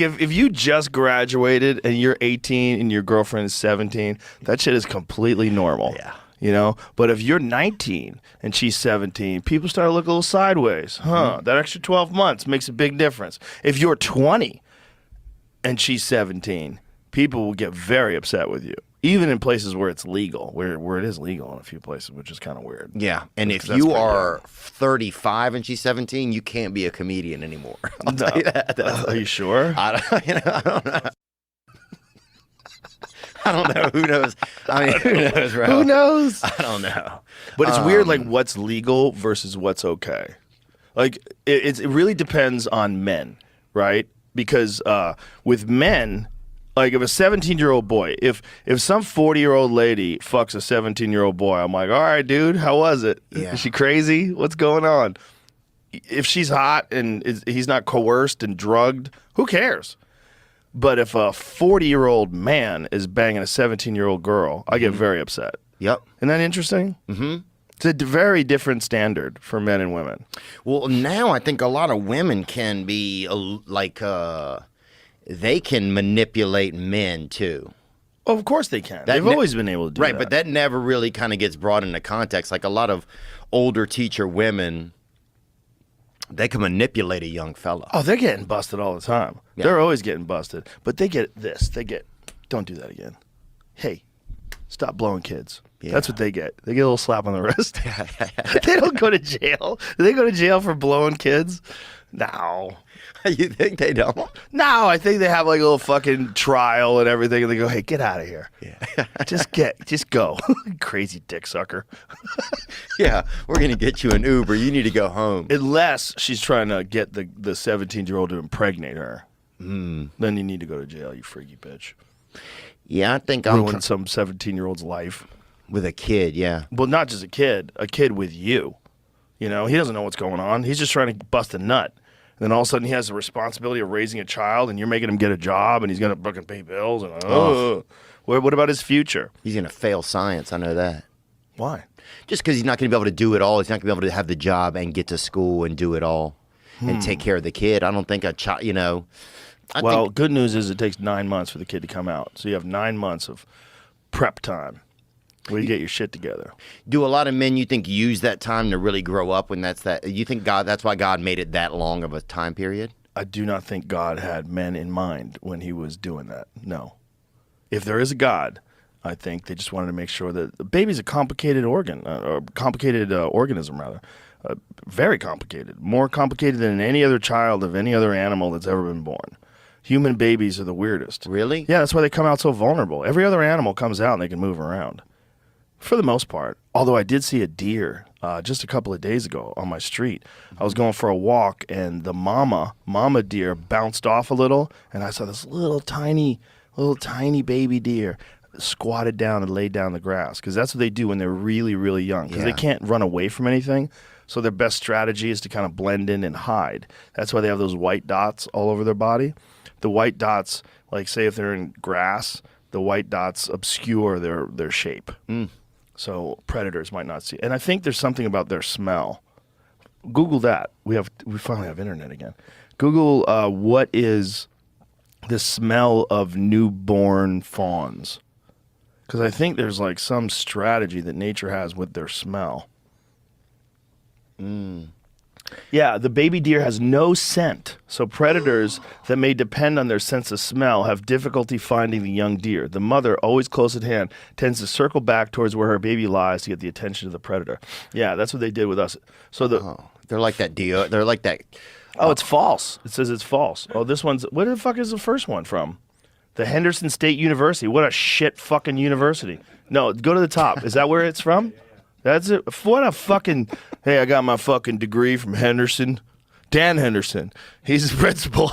If you just graduated and you're 18 and your girlfriend is 17, that shit is completely normal. Yeah. You know? But if you're 19 and she's 17, people start to look a little sideways. That extra 12 months makes a big difference. If you're 20 and she's 17, people will get very upset with you. Even in places where it's legal, where it is legal in a few places, which is kind of weird. Yeah, and if you are 35 and she's 17, you can't be a comedian anymore. I'll tell you that. Are you sure? I don't know. I don't know. Who knows? I mean, who knows, bro? Who knows? I don't know. But it's weird, like, what's legal versus what's okay. Like, it really depends on men, right? Because with men, like, if a 17-year-old boy, if some 40-year-old lady fucks a 17-year-old boy, I'm like, all right, dude, how was it? Yeah. Is she crazy? What's going on? If she's hot and he's not coerced and drugged, who cares? But if a 40-year-old man is banging a 17-year-old girl, I get very upset. Yep. Isn't that interesting? Mm-hmm. It's a very different standard for men and women. Well, now I think a lot of women can be they can manipulate men too. Oh, of course they can. They've always been able to do that. Right, but that never really kind of gets brought into context. Like a lot of older teacher women, they can manipulate a young fella. Oh, they're getting busted all the time. Yeah. They're always getting busted. But they get this. Don't do that again. Hey, stop blowing kids. Yeah. That's what they get. They get a little slap on the wrist. They don't go to jail. Do they go to jail for blowing kids? No. You think they don't? No, I think they have like a little fucking trial and everything, and they go, "Hey, get out of here. Yeah. just go, crazy dick sucker." Yeah, we're gonna get you an Uber. You need to go home. Unless she's trying to get the 17-year-old to impregnate her, then you need to go to jail. You freaky bitch. Yeah, I think ruin some 17-year-old's life with a kid. Yeah. Well, not just a kid with you. You know, he doesn't know what's going on. He's just trying to bust a nut. And then all of a sudden he has the responsibility of raising a child, and you're making him get a job, and he's going to fucking pay bills. And what about his future? He's going to fail science. I know that. Why? Just because he's not going to be able to do it all. He's not going to be able to have the job and get to school and do it all and take care of the kid. I don't think a child, you know. Good news is it takes 9 months for the kid to come out. So you have 9 months of prep time where you get your shit together. Do a lot of men, you think, use that time to really grow up when you think that's why God made it that long of a time period? I do not think God had men in mind when he was doing that. No. If there is a God, I think they just wanted to make sure that the baby's a complicated organism, rather. Very complicated. More complicated than any other child of any other animal that's ever been born. Human babies are the weirdest. Really? Yeah, that's why they come out so vulnerable. Every other animal comes out and they can move around. For the most part. Although I did see a deer just a couple of days ago on my street. I was going for a walk, and the mama deer bounced off a little, and I saw this little tiny baby deer squatted down and laid down in the grass, because that's what they do when they're really, really young, because they can't run away from anything. So their best strategy is to kind of blend in and hide. That's why they have those white dots all over their body. The white dots, like say if they're in grass, the white dots obscure their shape. So predators might not see. And I think there's something about their smell. Google that. We finally have internet again. Google what is the smell of newborn fawns. Because I think there's like some strategy that nature has with their smell. Yeah, the baby deer has no scent, so predators that may depend on their sense of smell have difficulty finding the young deer. The mother, always close at hand, tends to circle back towards where her baby lies to get the attention of the predator. Yeah, that's what they did with us. So they're like that deer. They're like that. Oh, it's false. It says it's false. Oh, this one's. Where the fuck is the first one from? The Henderson State University. What a shit fucking university. No, go to the top. Is that where it's from? That's it. What a fucking... Hey, I got my fucking degree from Henderson. Dan Henderson. He's the principal.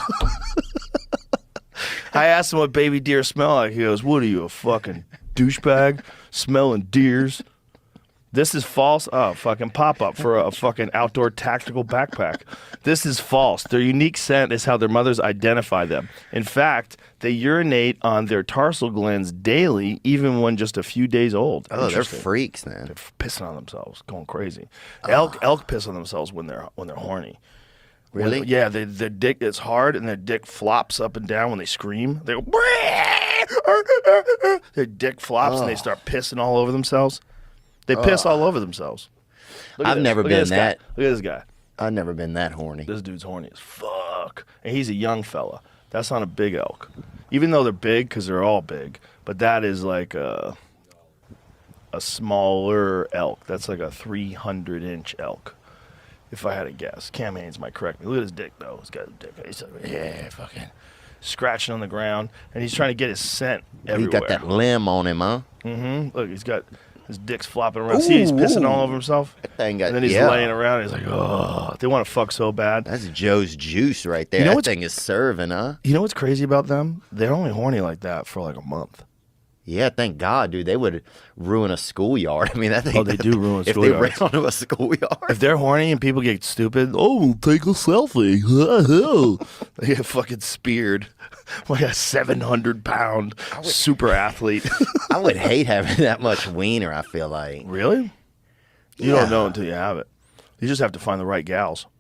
I asked him what baby deer smell like. He goes, what are you, a fucking douchebag? Smelling deers? This is false. Oh, fucking pop-up for a fucking outdoor tactical backpack. This is false. Their unique scent is how their mothers identify them. In fact, they urinate on their tarsal glands daily, even when just a few days old. Oh, they're freaks, man. They're pissing on themselves, going crazy. Elk piss on themselves when they're horny. Really? Yeah, their dick is hard and their dick flops up and down when they scream. They go, their dick flops and they start pissing all over themselves. They piss all over themselves. Look at I've this. never Look at been this guy. that. Look at this guy. I've never been that horny. This dude's horny as fuck. And he's a young fella. That's not a big elk. Even though they're big, because they're all big, but that is like a smaller elk. That's like a 300-inch elk, if I had to guess. Cam Haynes might correct me. Look at his dick, though. He's got a dick. He's fucking scratching on the ground, and he's trying to get his scent everywhere. He got that limb on him, huh? Look, he's got his dick's flopping around. See, he's pissing all over himself. That thing got, And then he's laying around. And he's like, oh, they want to fuck so bad. That's Joe's juice right there. You know that what's- thing is serving, huh? You know what's crazy about them? They're only horny like that for like a month. Yeah, thank God, dude. They would ruin a schoolyard. I mean, that thing. Oh, they do ruin If they ran onto a schoolyard. If they're horny and people get stupid, oh, take a selfie. They get fucking speared like a 700-pound super athlete. I would hate having that much wiener, I feel like. Really? You Yeah. don't know until you have it. You just have to find the right gals.